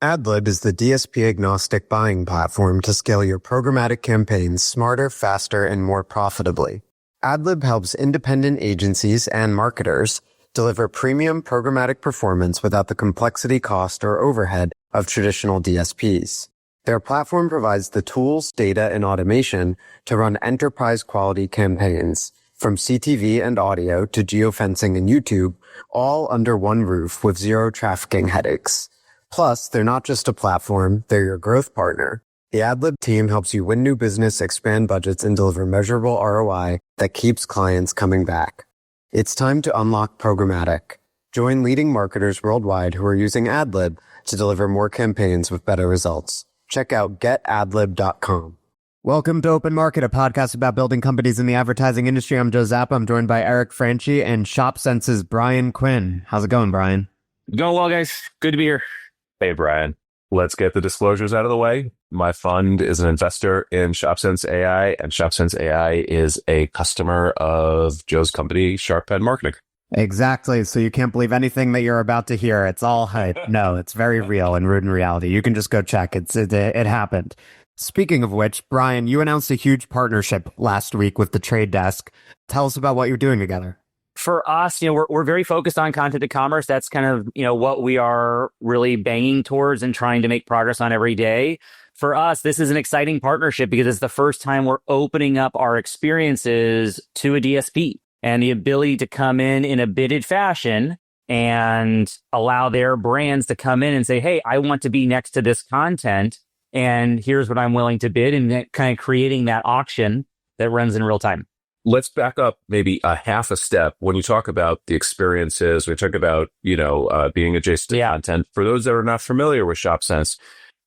AdLib is the DSP-agnostic buying platform to scale your programmatic campaigns smarter, faster, and more profitably. AdLib helps independent agencies and marketers deliver premium programmatic performance without the complexity, cost, or overhead of traditional DSPs. Their platform provides the tools, data, and automation to run enterprise-quality campaigns, from CTV and audio to geofencing and YouTube, all under one roof with zero trafficking headaches. Plus, they're not just a platform, they're your growth partner. The AdLib team helps you win new business, expand budgets, and deliver measurable ROI that keeps clients coming back. It's time to unlock programmatic. Join leading marketers worldwide who are using AdLib to deliver more campaigns with better results. Check out getadlib.com. Welcome to Open Market, a podcast about building companies in the advertising industry. I'm Joe Zappa. I'm joined by Eric Franchi and Shopsense's Bryan Quinn. How's it going, Bryan? Going well, guys. Good to be here. Hey, Bryan, let's get the disclosures out of the way. My fund is an investor in Shopsense AI, and Shopsense AI is a customer of Joe's company, Sharpen Marketing. Exactly. So you can't believe anything that you're about to hear. It's all hype. No, it's very real and rooted in reality. You can just go check. It happened. Speaking of which, Bryan, you announced a huge partnership last week with The Trade Desk. Tell us about what you're doing together. For us, we're very focused on content to commerce. That's kind of, what we are really banging towards and trying to make progress on every day. For us, this is an exciting partnership because it's the first time we're opening up our experiences to a DSP and the ability to come in a bidded fashion and allow their brands to come in and say, hey, I want to be next to this content and here's what I'm willing to bid, and kind of creating that auction that runs in real time. Let's back up maybe a half a step. When you talk about the experiences, we talk about, being adjacent to content. For those that are not familiar with Shopsense,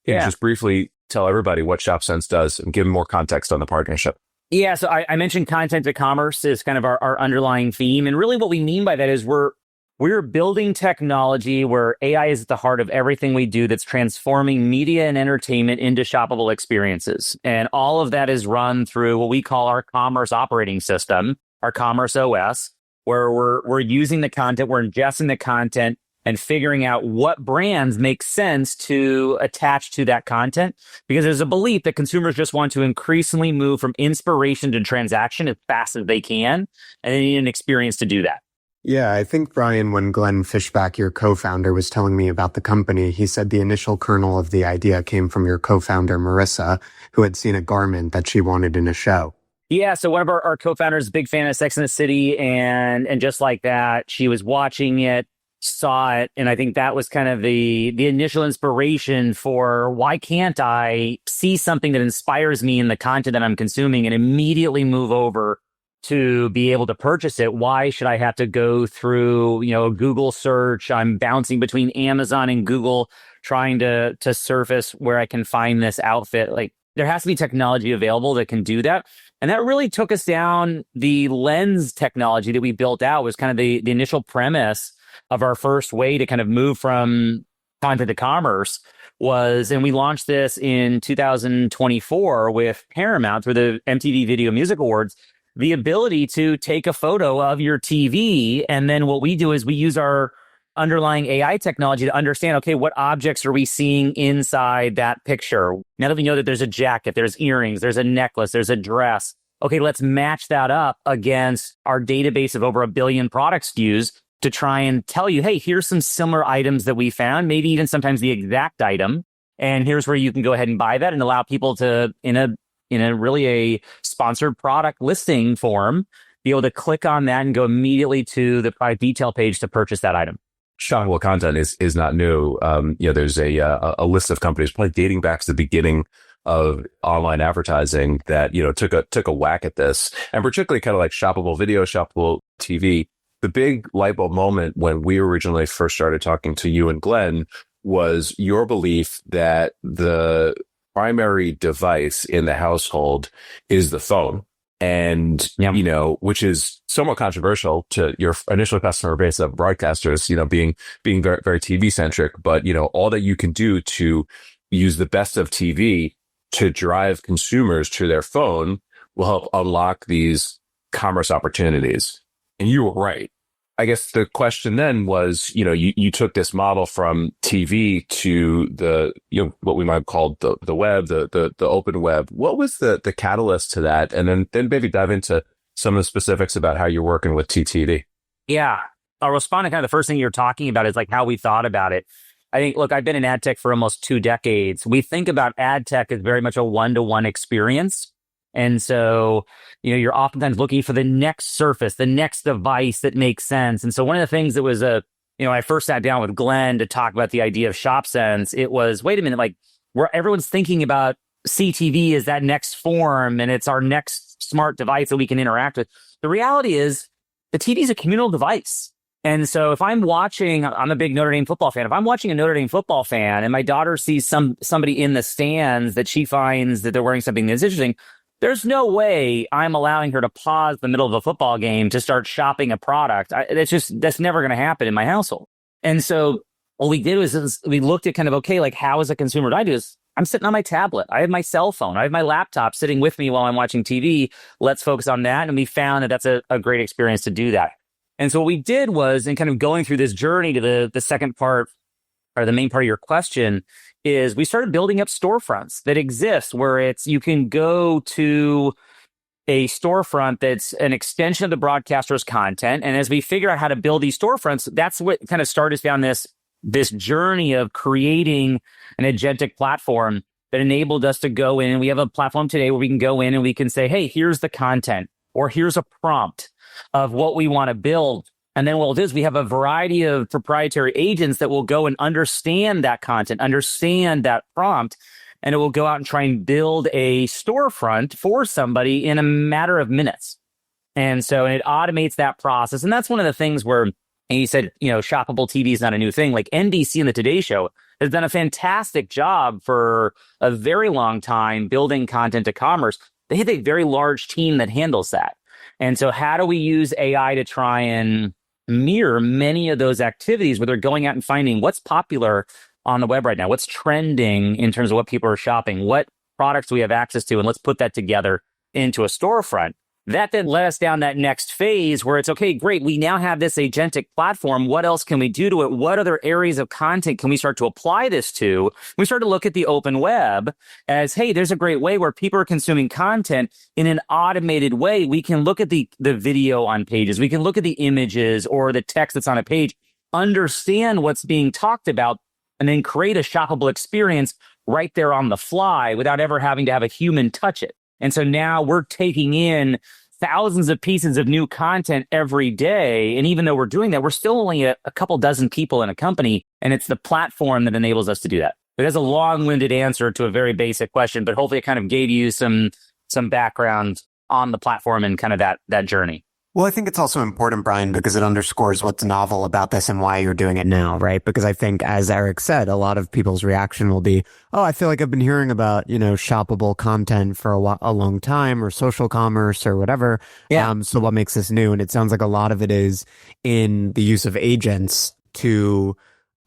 can you just briefly tell everybody what Shopsense does and give them more context on the partnership? Yeah, so I mentioned content to commerce is kind of our underlying theme. And really what we mean by that is we're building technology where AI is at the heart of everything we do that's transforming media and entertainment into shoppable experiences. And all of that is run through what we call our commerce operating system, our commerce OS, where we're using the content, we're ingesting the content and figuring out what brands make sense to attach to that content. Because there's a belief that consumers just want to increasingly move from inspiration to transaction as fast as they can, and they need an experience to do that. Yeah, I think, Bryan, when Glenn Fishback, your co-founder, was telling me about the company, he said the initial kernel of the idea came from your co-founder, Marissa, who had seen a garment that she wanted in a show. Yeah, so one of our co-founders is a big fan of Sex and the City, and just like that, she was watching it, saw it, and I think that was kind of the initial inspiration for why can't I see something that inspires me in the content that I'm consuming and immediately move over to be able to purchase it. Why should I have to go through, a Google search? I'm bouncing between Amazon and Google trying to surface where I can find this outfit. Like, there has to be technology available that can do that. And that really took us down the lens technology that we built out was kind of the initial premise of our first way to kind of move from content to commerce and we launched this in 2024 with Paramount through the MTV Video Music Awards, the ability to take a photo of your TV. And then what we do is we use our underlying AI technology to understand, okay, what objects are we seeing inside that picture? Now that we know that there's a jacket, there's earrings, there's a necklace, there's a dress. Okay, let's match that up against our database of over 1 billion product SKUs to try and tell you, hey, here's some similar items that we found, maybe even sometimes the exact item. And here's where you can go ahead and buy that and allow people to, in a really a sponsored product listing form, be able to click on that and go immediately to the product detail page to purchase that item. Shoppable content is not new. There's a list of companies probably dating back to the beginning of online advertising that, took a whack at this, and particularly kind of like shoppable video, shoppable TV. The big light bulb moment when we originally first started talking to you and Glenn was your belief that the primary device in the household is the phone. And, which is somewhat controversial to your initial customer base of broadcasters, being very, very TV centric. But, all that you can do to use the best of TV to drive consumers to their phone will help unlock these commerce opportunities. And you were right. I guess the question then was, you took this model from TV to the, what we might call the web, the open web. What was the catalyst to that? And then maybe dive into some of the specifics about how you're working with TTD. Yeah. I'll respond to kind of the first thing you're talking about is like how we thought about it. I think, look, I've been in ad tech for almost 2 decades. We think about ad tech as very much a one-to-one experience. And so, you're oftentimes looking for the next surface, the next device that makes sense. And so one of the things that was I first sat down with Glenn to talk about the idea of Shopsense, it was, wait a minute, like where everyone's thinking about CTV as that next form and it's our next smart device that we can interact with. The reality is the TV is a communal device. And so if I'm a big Notre Dame football fan. If I'm watching a Notre Dame football fan and my daughter sees somebody in the stands that she finds that they're wearing something that's interesting, there's no way I'm allowing her to pause the middle of a football game to start shopping a product. That's never going to happen in my household. And so what we did was we looked at kind of, okay, like how as a consumer do I do this? I'm sitting on my tablet. I have my cell phone. I have my laptop sitting with me while I'm watching TV. Let's focus on that. And we found that that's a great experience to do that. And so what we did was, in kind of going through this journey to the second part, or the main part of your question, is we started building up storefronts that exist where you can go to a storefront that's an extension of the broadcaster's content. And as we figure out how to build these storefronts, that's what kind of started us down this journey of creating an agentic platform that enabled us to go in. We have a platform today where we can go in and we can say, hey, here's the content, or here's a prompt of what we want to build. And then what we'll do is we have a variety of proprietary agents that will go and understand that content, understand that prompt, and it will go out and try and build a storefront for somebody in a matter of minutes. And so it automates that process. And that's one of the things where, and you said, shoppable TV is not a new thing. Like NBC and the Today Show has done a fantastic job for a very long time building content to commerce. They have a very large team that handles that. And so how do we use AI to try and mirror many of those activities where they're going out and finding what's popular on the web right now, what's trending in terms of what people are shopping, what products do we have access to, and let's put that together into a storefront. That then led us down that next phase where it's, okay, great, we now have this agentic platform. What else can we do to it? What other areas of content can we start to apply this to? We started to look at the open web as, hey, there's a great way where people are consuming content in an automated way. We can look at the video on pages. We can look at the images or the text that's on a page, understand what's being talked about, and then create a shoppable experience right there on the fly without ever having to have a human touch it. And so now we're taking in thousands of pieces of new content every day. And even though we're doing that, we're still only a couple dozen people in a company. And it's the platform that enables us to do that. It has a long-winded answer to a very basic question, but hopefully it kind of gave you some background on the platform and kind of that journey. Well, I think it's also important, Bryan, because it underscores what's novel about this and why you're doing it now, right? Because I think, as Eric said, a lot of people's reaction will be, oh, I feel like I've been hearing about, shoppable content for a long time, or social commerce or whatever. Yeah. So what makes this new? And it sounds like a lot of it is in the use of agents to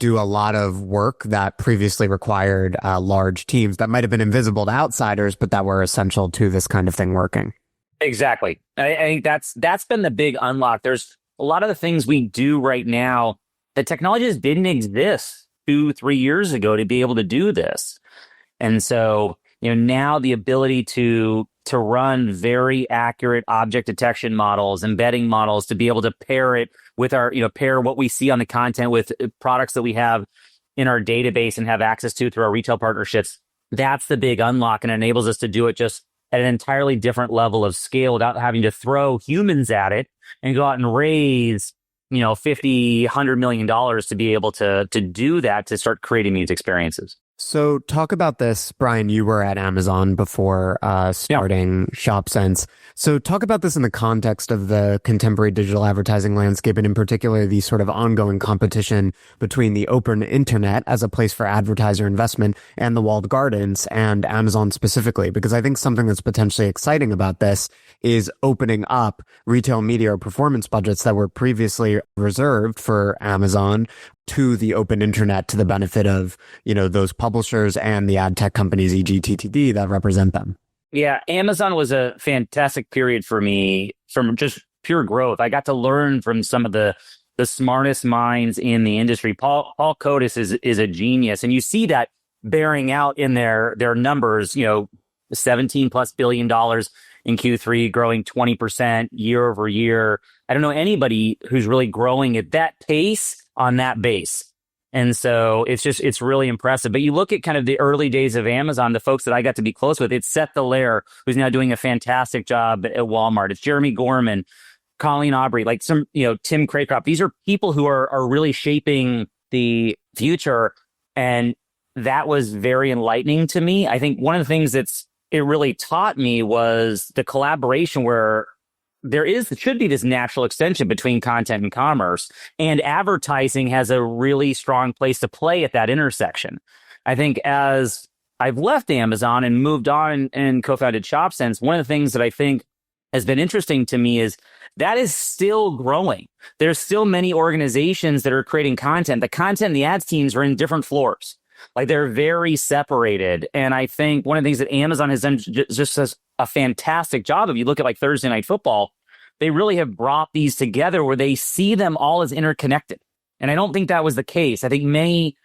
do a lot of work that previously required large teams that might have been invisible to outsiders, but that were essential to this kind of thing working. Exactly. I think that's been the big unlock. There's a lot of the things we do right now, the technology just didn't exist 2-3 years ago to be able to do this. And so, now the ability to run very accurate object detection models, embedding models, to be able to pair it with pair what we see on the content with products that we have in our database and have access to through our retail partnerships. That's the big unlock, and enables us to do it just at an entirely different level of scale without having to throw humans at it and go out and raise, $50-100 million to be able to do that, to start creating these experiences. So talk about this, Bryan. You were at Amazon before starting Shopsense. So talk about this in the context of the contemporary digital advertising landscape, and in particular, the sort of ongoing competition between the open internet as a place for advertiser investment and the walled gardens, and Amazon specifically. Because I think something that's potentially exciting about this is opening up retail media or performance budgets that were previously reserved for Amazon to the open internet, to the benefit of, those publishers and the ad tech companies, e.g. TTD, that represent them. Yeah, Amazon was a fantastic period for me from just pure growth. I got to learn from some of the the smartest minds in the industry. Paul Kotis is a genius, and you see that bearing out in their numbers. $17+ billion in Q3, growing 20% year over year. I don't know anybody who's really growing at that pace on that base. And so it's really impressive. But you look at kind of the early days of Amazon, the folks that I got to be close with, it's Seth Dallaire, who's now doing a fantastic job at Walmart. It's Jeremy Gorman, Colleen Aubrey, like Tim Craycroft. These are people who are really shaping the future. And that was very enlightening to me. I think one of the things it really taught me was the collaboration where there should be this natural extension between content and commerce, and advertising has a really strong place to play at that intersection. I think as I've left Amazon and moved on and co-founded Shopsense, one of the things that I think has been interesting to me is that is still growing. There's still many organizations that are creating content. The content and the ads teams are in different floors. Like, they're very separated. And I think one of the things that Amazon has done just does a fantastic job of, you look at like Thursday Night Football, they really have brought these together where they see them all as interconnected. And I don't think that was the case. I think many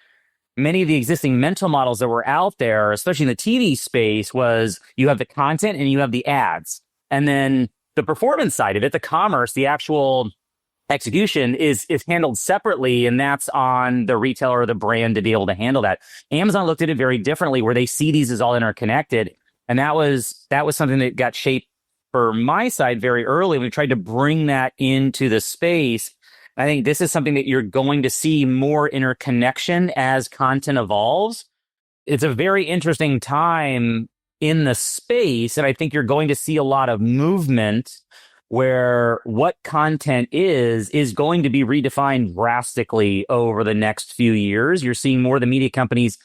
of the existing mental models that were out there, especially in the TV space, was you have the content and you have the ads. And then the performance side of it, the commerce, the actual execution is handled separately, and that's on the retailer or the brand to be able to handle that. Amazon looked at it very differently, where they see these as all interconnected, and that was something that got shaped for my side very early. We tried to bring that into the space. I think this is something that you're going to see more interconnection as content evolves. It's a very interesting time in the space, and I think you're going to see a lot of movement where what content is going to be redefined drastically over the next few years. You're seeing more of the media companies,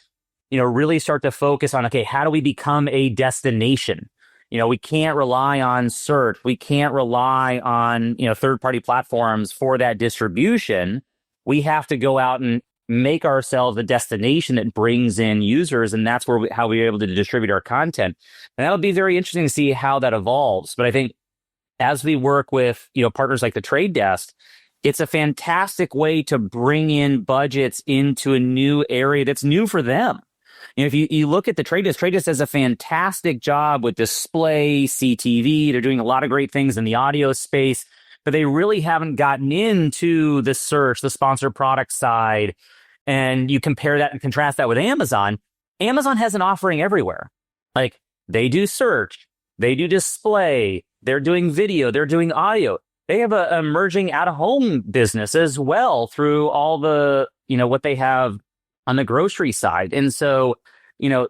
really start to focus on, okay, how do we become a destination? We can't rely on search. We can't rely on, third-party platforms for that distribution. We have to go out and make ourselves a destination that brings in users, and that's how we're able to distribute our content. And that'll be very interesting to see how that evolves. But I think as we work with, partners like the Trade Desk, it's a fantastic way to bring in budgets into a new area that's new for them. If you look at the Trade Desk does a fantastic job with display, CTV. They're doing a lot of great things in the audio space, but they really haven't gotten into the search, the sponsored product side. And you compare that and contrast that with Amazon. Amazon has an offering everywhere. Like, they do search, they do display, they're doing video, they're doing audio. They have an emerging out-of-home business as well through all the, what they have on the grocery side. And so,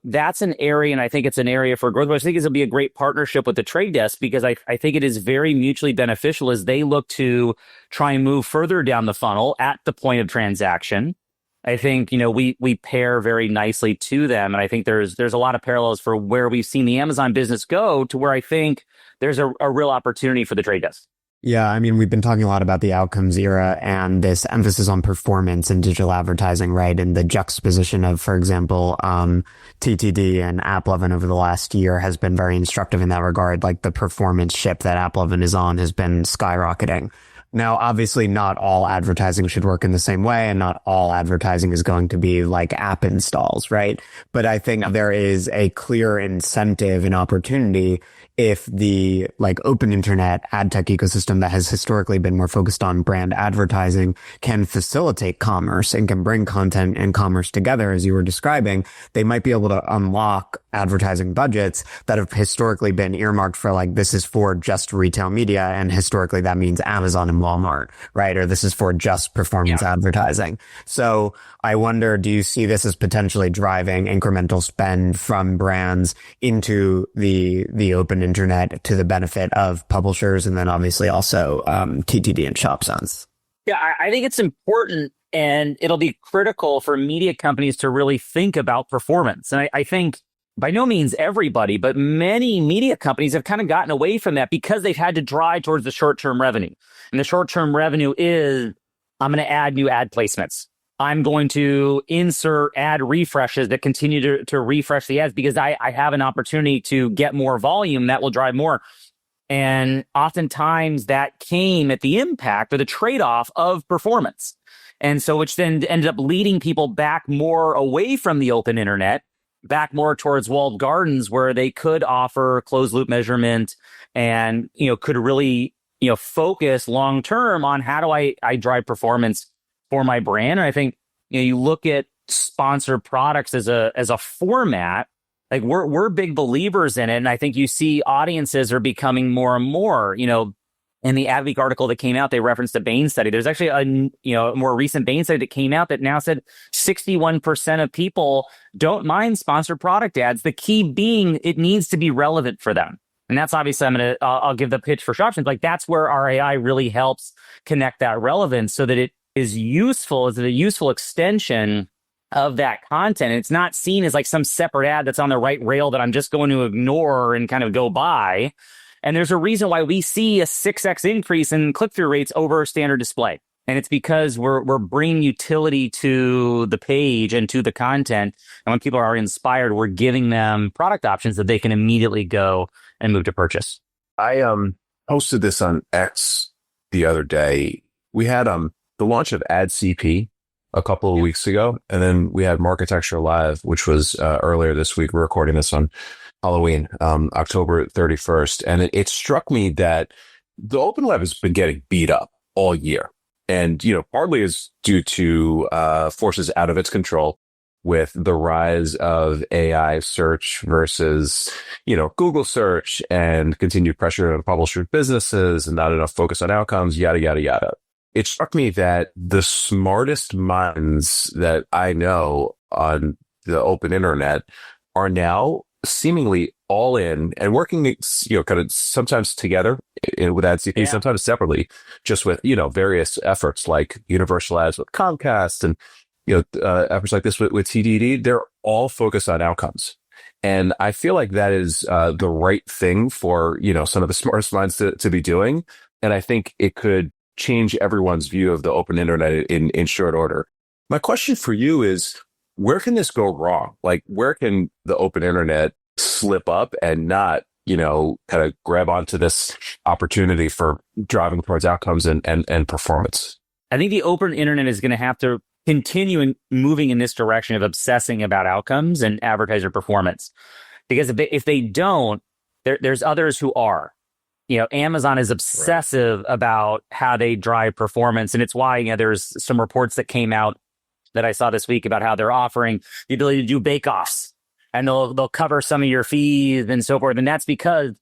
that's an area, and I think it's an area for growth. But I think it'll be a great partnership with the Trade Desk, because I think it is very mutually beneficial as they look to try and move further down the funnel at the point of transaction. I think, we pair very nicely to them. And I think there's a lot of parallels for where we've seen the Amazon business go to where I think there's a real opportunity for the Trade Desk. Yeah, I mean, we've been talking a lot about the outcomes era and this emphasis on performance in digital advertising, right? And the juxtaposition of, for example, TTD and AppLovin over the last year has been very instructive in that regard. Like, the performance ship that AppLovin is on has been skyrocketing. Now, obviously, not all advertising should work in the same way, and not all advertising is going to be like app installs, right? But I think there is a clear incentive and opportunity if the open internet ad tech ecosystem that has historically been more focused on brand advertising can facilitate commerce and can bring content and commerce together, as you were describing, they might be able to unlock advertising budgets that have historically been earmarked for this is for just retail media, and historically that means Amazon and Walmart, right? Or this is for just performance advertising. So I wonder, do you see this as potentially driving incremental spend from brands into the open internet to the benefit of publishers, and then obviously also TTD and Shopsense? Yeah, I think it's important, and it'll be critical for media companies to really think about performance. And I think by no means everybody, but many media companies have kind of gotten away from that because they've had to drive towards the short-term revenue. And the short-term revenue is, I'm going to add new ad placements. I'm going to insert ad refreshes that continue to refresh the ads because I have an opportunity to get more volume that will drive more. And oftentimes that came at the impact or the trade-off of performance. And so which then ended up leading people back more away from the open internet, back more towards walled gardens where they could offer closed loop measurement and, could really, focus long term on how do I drive performance for my brand. And I think, you look at sponsored products as a format, like we're big believers in it. And I think you see audiences are becoming more and more, in the Adweek article that came out, they referenced a Bain study. There's actually a more recent Bain study that came out that now said 61% of people don't mind sponsored product ads. The key being it needs to be relevant for them. And that's obviously I'll give the pitch for Shopsense. Like that's where our AI really helps connect that relevance so that it is useful as a useful extension of that content. And it's not seen as like some separate ad that's on the right rail that I'm just going to ignore and kind of go by. And there's a reason why we see a 6x increase in click-through rates over standard display. And it's because we're bringing utility to the page and to the content. And when people are inspired, we're giving them product options that they can immediately go and move to purchase. I posted this on X the other day. We had the launch of AdCP a couple of weeks ago, and then we had Marketecture Live, which was earlier this week. We're recording this on Halloween, October 31st. And it struck me that the open web has been getting beat up all year. And, partly is due to forces out of its control with the rise of AI search versus, Google search and continued pressure on publisher businesses and not enough focus on outcomes, yada, yada, yada. It struck me that the smartest minds that I know on the open internet are now seemingly all in and working, kind of sometimes together with AdCP, sometimes separately, just with, various efforts like Universal Ads with Comcast and, efforts like this with TTD. They're all focused on outcomes. And I feel like that is the right thing for, some of the smartest minds to be doing. And I think it could change everyone's view of the open internet in short order. My question for you is, where can this go wrong? Like, where can the open internet slip up and not, kind of grab onto this opportunity for driving towards outcomes and performance? I think the open internet is going to have to continue moving in this direction of obsessing about outcomes and advertiser performance. Because if they don't, there's others who are. Amazon is obsessive about how they drive performance. And it's why, there's some reports that came out that I saw this week about how they're offering the ability to do bake-offs and they'll cover some of your fees and so forth. And that's because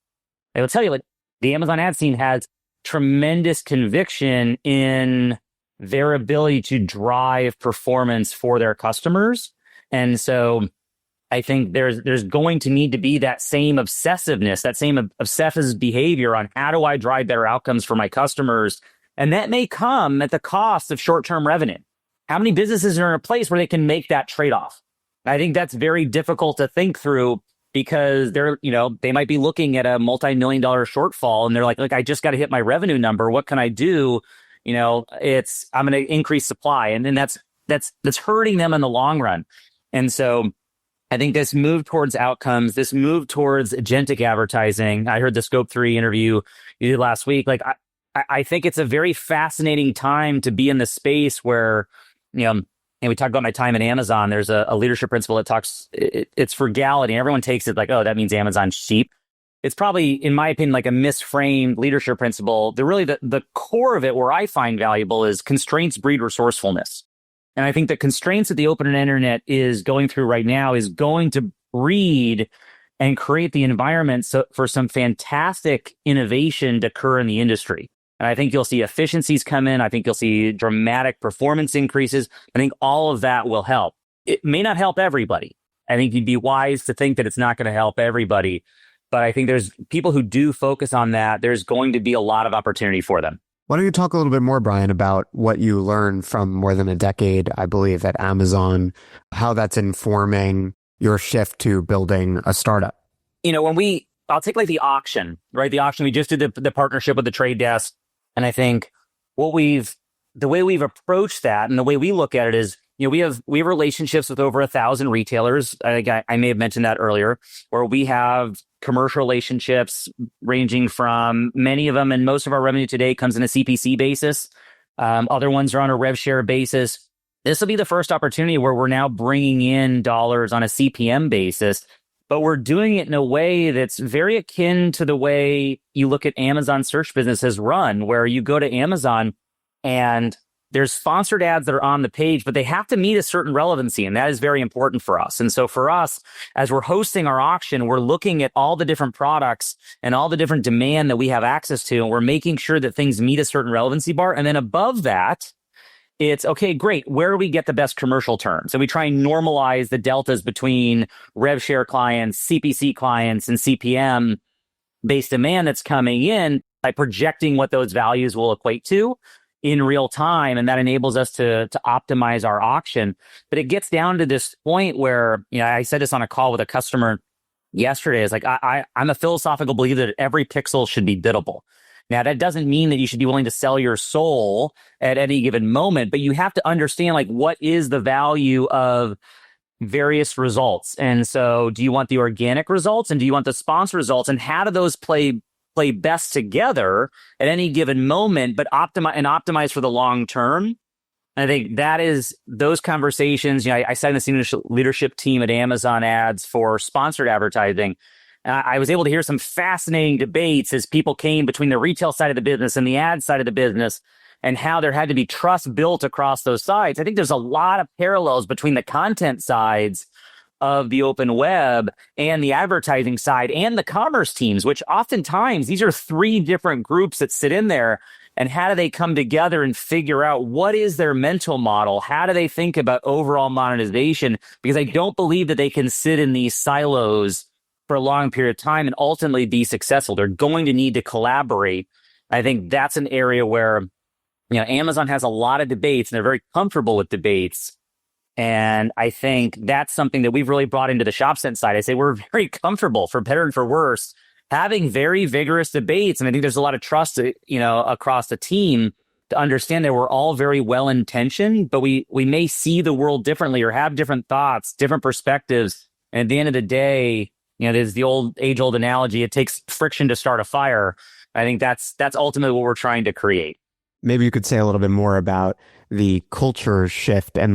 I will tell you, like, the Amazon ad scene has tremendous conviction in their ability to drive performance for their customers. And so I think there's going to need to be that same obsessiveness, that same obsessive behavior on how do I drive better outcomes for my customers? And that may come at the cost of short-term revenue. How many businesses are in a place where they can make that trade-off? I think that's very difficult to think through because they might be looking at a multi-million-dollar shortfall and they're like, look, I just got to hit my revenue number. What can I do? I'm going to increase supply. And then that's hurting them in the long run. And so I think this move towards outcomes, this move towards agentic advertising, I heard the Scope 3 interview you did last week. Like, I think it's a very fascinating time to be in the space where, and we talked about my time at Amazon. There's a leadership principle that talks, it's frugality. And everyone takes it like, oh, that means Amazon's cheap. It's probably, in my opinion, like a misframed leadership principle. The core of it where I find valuable is constraints breed resourcefulness. And I think the constraints that the open internet is going through right now is going to breed and create the environment for some fantastic innovation to occur in the industry. And I think you'll see efficiencies come in. I think you'll see dramatic performance increases. I think all of that will help. It may not help everybody. I think you'd be wise to think that it's not going to help everybody. But I think there's people who do focus on that. There's going to be a lot of opportunity for them. Why don't you talk a little bit more, Bryan, about what you learned from more than a decade, I believe, at Amazon, how that's informing your shift to building a startup? I'll take like the auction, right? The auction, we just did the partnership with the trade desk. And I think the way we've approached that and the way we look at it is, we have relationships with over 1,000 retailers. I may have mentioned that earlier, where we have commercial relationships ranging from many of them, and most of our revenue today comes in a CPC basis. Other ones are on a rev share basis. This will be the first opportunity where we're now bringing in dollars on a CPM basis, but we're doing it in a way that's very akin to the way you look at Amazon search businesses run, where you go to Amazon and there's sponsored ads that are on the page, but they have to meet a certain relevancy, and that is very important for us. And so for us, as we're hosting our auction, we're looking at all the different products and all the different demand that we have access to, and we're making sure that things meet a certain relevancy bar. And then above that, it's, okay, great, where do we get the best commercial terms? And we try and normalize the deltas between rev share clients, CPC clients, and CPM-based demand that's coming in by projecting what those values will equate to in real time, and that enables us to optimize our auction. But it gets down to this point where, I said this on a call with a customer yesterday. It's like, I'm a philosophical believer that every pixel should be biddable. Now, that doesn't mean that you should be willing to sell your soul at any given moment, but you have to understand, like, what is the value of various results? And so do you want the organic results, and do you want the sponsor results, and how do those play best together at any given moment, but optimize for the long term? And I think that is those conversations. I sat in the senior leadership team at Amazon Ads for sponsored advertising. I was able to hear some fascinating debates as people came between the retail side of the business and the ad side of the business, and how there had to be trust built across those sides. I think there's a lot of parallels between the content sides of the open web and the advertising side and the commerce teams, which oftentimes these are three different groups that sit in there. And how do they come together and figure out what is their mental model? How do they think about overall monetization? Because I don't believe that they can sit in these silos for a long period of time and ultimately be successful. They're going to need to collaborate. I think that's an area where, Amazon has a lot of debates, and they're very comfortable with debates. And I think that's something that we've really brought into the Shopsense side. I say we're very comfortable, for better and for worse, having very vigorous debates. And I think there's a lot of trust, across the team to understand that we're all very well-intentioned, but we may see the world differently or have different thoughts, different perspectives. And at the end of the day, there's the age-old analogy, it takes friction to start a fire. I think that's ultimately what we're trying to create. Maybe you could say a little bit more about the culture shift and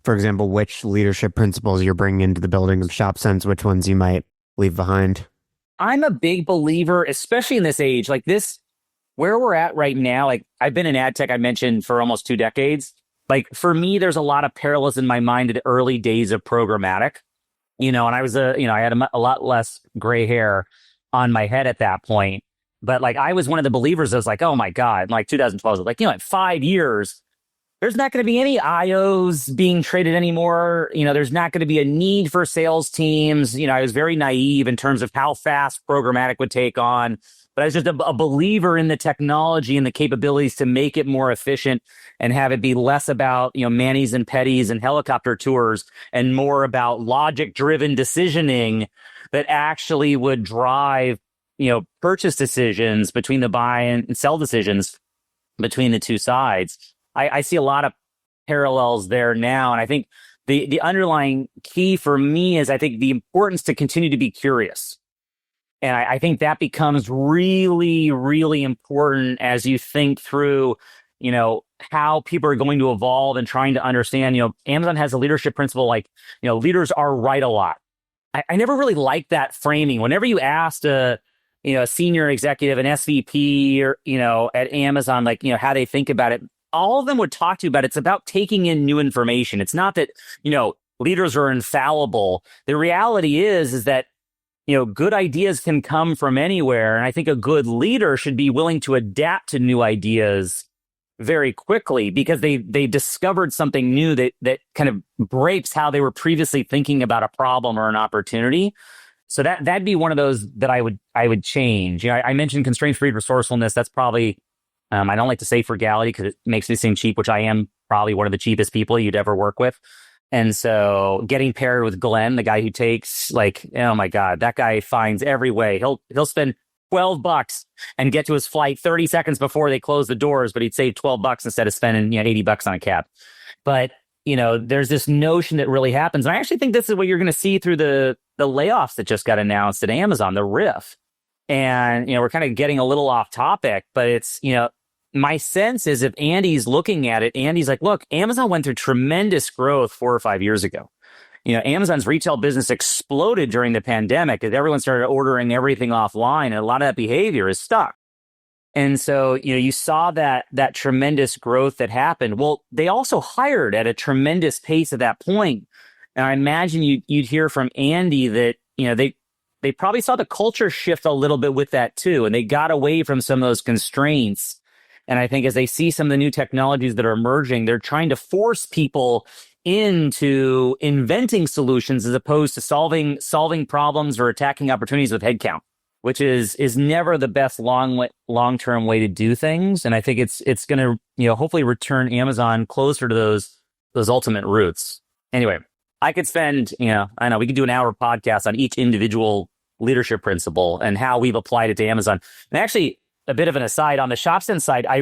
for example, which leadership principles you're bringing into the building of Shopsense, which ones you might leave behind. I'm a big believer, especially in this age, like this, where we're at right now. Like, I've been in ad tech, I mentioned, for almost 2 decades. Like, for me, there's a lot of parallels in my mind to the early days of programmatic, and I was I had a lot less gray hair on my head at that point. But like, I was one of the believers that was like, oh my God, like 2012, I was like, in 5 years, there's not going to be any IOs being traded anymore. There's not going to be a need for sales teams. I was very naive in terms of how fast programmatic would take on, but I was just a believer in the technology and the capabilities to make it more efficient and have it be less about, manis and petties and helicopter tours, and more about logic-driven decisioning that actually would drive purchase decisions between the buy and sell decisions between the two sides. I see a lot of parallels there now. And I think the underlying key for me is, I think, the importance to continue to be curious. And I think that becomes really, really important as you think through, how people are going to evolve and trying to understand, Amazon has a leadership principle, like, leaders are right a lot. I never really liked that framing. Whenever you asked a senior executive, an SVP, or, at Amazon, like, how they think about it, all of them would talk to you about it's about taking in new information. It's not that, leaders are infallible. The reality is that, good ideas can come from anywhere. And I think a good leader should be willing to adapt to new ideas very quickly, because they discovered something new that kind of breaks how they were previously thinking about a problem or an opportunity. So that'd be one of those that I would change. I mentioned constraint-free resourcefulness. That's probably, I don't like to say frugality because it makes me seem cheap, which I am probably one of the cheapest people you'd ever work with. And so getting paired with Glenn, the guy who takes, like, oh my God, that guy finds every way. He'll spend $12 and get to his flight 30 seconds before they close the doors, but he'd save $12 instead of spending $80 on a cab. But there's this notion that really happens. And I actually think this is what you're going to see through the layoffs that just got announced at Amazon, the RIF. And, we're kind of getting a little off topic, but it's, my sense is if Andy's looking at it, Andy's like, look, Amazon went through tremendous growth 4 or 5 years ago. Amazon's retail business exploded during the pandemic as everyone started ordering everything offline, and a lot of that behavior is stuck. And so, you saw that tremendous growth that happened. Well, they also hired at a tremendous pace at that point. And I imagine you'd hear from Andy that, they probably saw the culture shift a little bit with that too. And they got away from some of those constraints. And I think as they see some of the new technologies that are emerging, they're trying to force people into inventing solutions as opposed to solving problems or attacking opportunities with headcount, which is never the best long-term way to do things. And I think it's going to, hopefully return Amazon closer to those ultimate roots. Anyway, I could spend, I know we could do an hour podcast on each individual leadership principle and how we've applied it to Amazon. And actually, a bit of an aside on the Shopsense side, I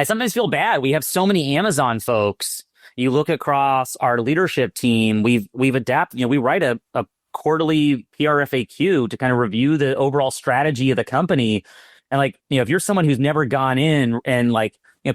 sometimes feel bad. We have so many Amazon folks. You look across our leadership team, we've adapted, we write a quarterly PR FAQ to kind of review the overall strategy of the company. And if you're someone who's never gone in and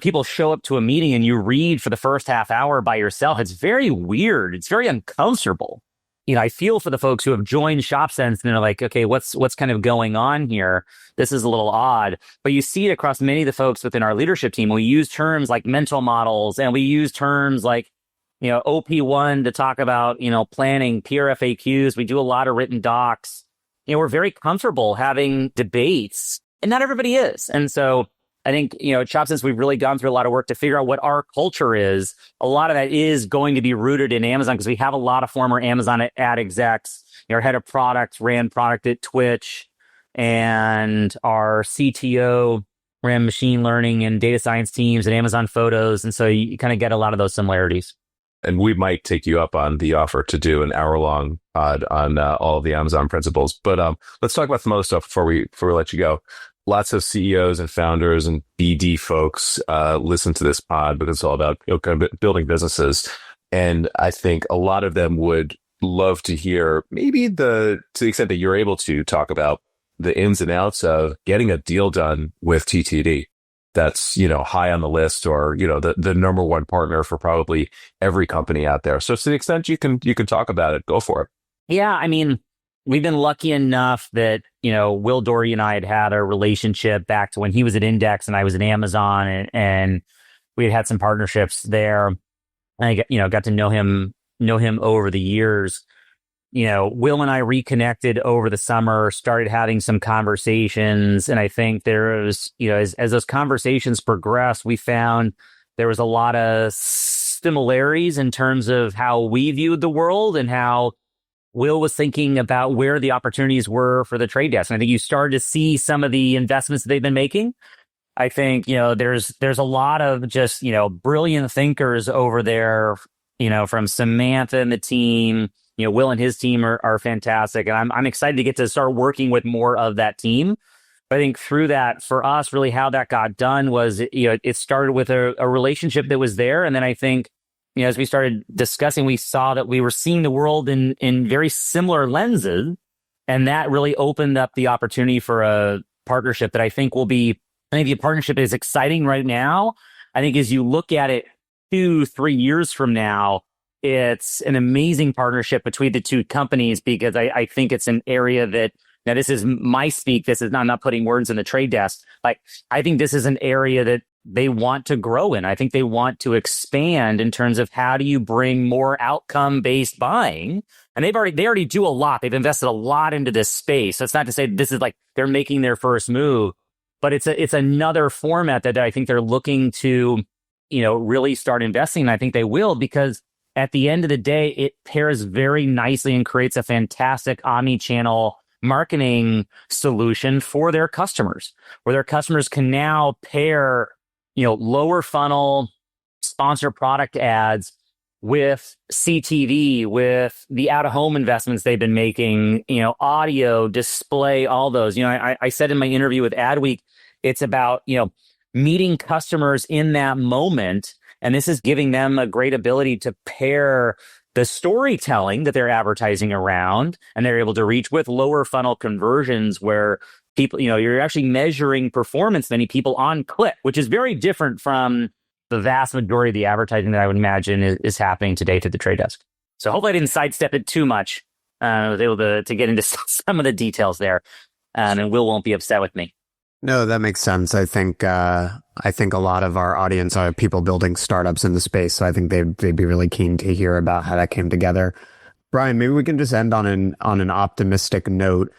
people show up to a meeting and you read for the first half hour by yourself, it's very weird. It's very uncomfortable. I feel for the folks who have joined Shopsense and they're like, okay, what's kind of going on here? This is a little odd. But you see it across many of the folks within our leadership team. We use terms like mental models, and we use terms like, OP1 to talk about, planning, PR FAQs. We do a lot of written docs. We're very comfortable having debates, and not everybody is. And so I think, at Shopsense, we've really gone through a lot of work to figure out what our culture is. A lot of that is going to be rooted in Amazon because we have a lot of former Amazon ad execs. Our head of product ran product at Twitch, and our CTO ran machine learning and data science teams at Amazon Photos. And so you kind of get a lot of those similarities. And we might take you up on the offer to do an hour-long pod on all of the Amazon principles. But let's talk about some other stuff before we let you go. Lots of CEOs and founders and BD folks listen to this pod because it's all about kind of building businesses. And I think a lot of them would love to hear maybe to the extent that you're able to talk about the ins and outs of getting a deal done with TTD. That's, high on the list, or, the number one partner for probably every company out there. So to the extent you can talk about it, go for it. Yeah. I mean, we've been lucky enough that, Will Doherty and I had a relationship back to when he was at Index and I was at Amazon, and we had some partnerships there. And I got to know him over the years. Will and I reconnected over the summer, started having some conversations. And I think there was, as those conversations progressed, we found there was a lot of similarities in terms of how we viewed the world and how Will was thinking about where the opportunities were for the trade desk. And I think you started to see some of the investments that they've been making. I think, there's a lot of just, brilliant thinkers over there, from Samantha and the team. Will and his team are fantastic. And I'm excited to get to start working with more of that team. I think through that, for us, really how that got done was, it started with a relationship that was there. And then I think, as we started discussing, we saw that we were seeing the world in very similar lenses. And that really opened up the opportunity for a partnership that I think the partnership is exciting right now. I think as you look at it 2-3 years from now, it's an amazing partnership between the two companies, because I think it's an area that, now this is my speak, I'm not putting words in the trade desk. I think this is an area that they want to grow in. I think they want to expand in terms of how do you bring more outcome-based buying. And they already do a lot. They've invested a lot into this space. So it's not to say this is they're making their first move, but it's another format that I think they're looking to, really start investing. And I think they will, because at the end of the day, it pairs very nicely and creates a fantastic omni-channel marketing solution for their customers, where their customers can now pair, lower funnel sponsor product ads with CTV, with the out-of-home investments they've been making, audio, display, all those. I said in my interview with Adweek, it's about, meeting customers in that moment And this is giving them a great ability to pair the storytelling that they're advertising around, and they're able to reach with lower funnel conversions where people, you're actually measuring performance, many people on click, which is very different from the vast majority of the advertising that I would imagine is happening today to the trade desk. So hopefully I didn't sidestep it too much. I was able to get into some of the details there, and Will won't be upset with me. No, that makes sense. I think a lot of our audience are people building startups in the space, so I think they'd be really keen to hear about how that came together. Bryan, maybe we can just end on an optimistic note.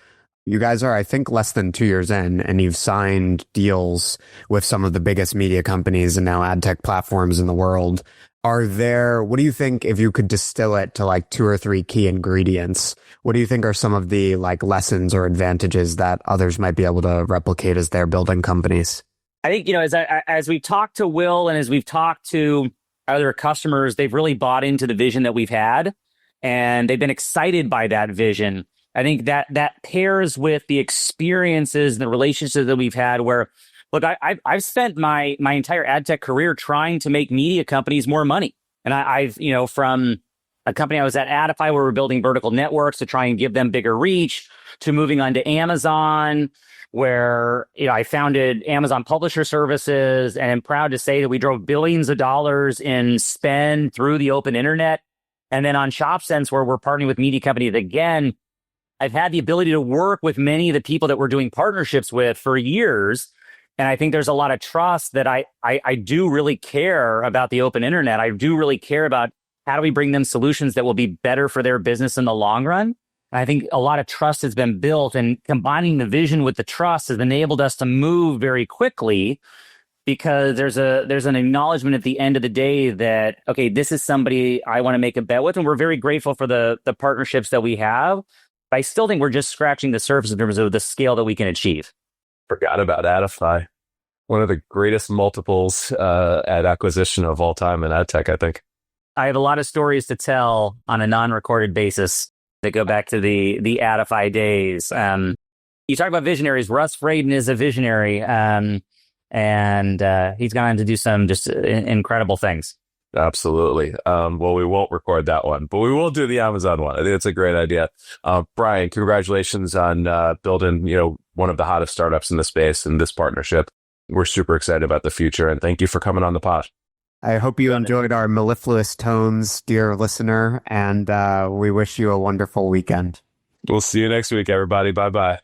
You guys are, I think, less than 2 years in, and you've signed deals with some of the biggest media companies and now ad tech platforms in the world. What do you think, if you could distill it to like 2 or 3 key ingredients, what do you think are some of the like lessons or advantages that others might be able to replicate as they're building companies? I think, as we've talked to Will and as we've talked to other customers, they've really bought into the vision that we've had, and they've been excited by that vision. I think that pairs with the experiences and the relationships that we've had where, look, I've spent my entire ad tech career trying to make media companies more money. And I've from a company I was at, Adify, where we're building vertical networks to try and give them bigger reach, to moving on to Amazon, where I founded Amazon Publisher Services, and I'm proud to say that we drove billions of dollars in spend through the open internet. And then on Shopsense, where we're partnering with media companies again, I've had the ability to work with many of the people that we're doing partnerships with for years. And I think there's a lot of trust that I do really care about the open internet. I do really care about how do we bring them solutions that will be better for their business in the long run. And I think a lot of trust has been built, and combining the vision with the trust has enabled us to move very quickly, because there's an acknowledgement at the end of the day that, okay, this is somebody I want to make a bet with. And we're very grateful for the partnerships that we have. But I still think we're just scratching the surface in terms of the scale that we can achieve. Forgot about Adify. One of the greatest multiples at acquisition of all time in ad tech, I think. I have a lot of stories to tell on a non-recorded basis that go back to the Adify days. You talk about visionaries. Russ Fraden is a visionary, and he's gone on to do some just incredible things. Absolutely. Well, we won't record that one, but we will do the Amazon one. I think it's a great idea. Bryan, congratulations on building, one of the hottest startups in the space and this partnership. We're super excited about the future, and thank you for coming on the pod. I hope you enjoyed our mellifluous tones, dear listener, and we wish you a wonderful weekend. We'll see you next week, everybody. Bye-bye.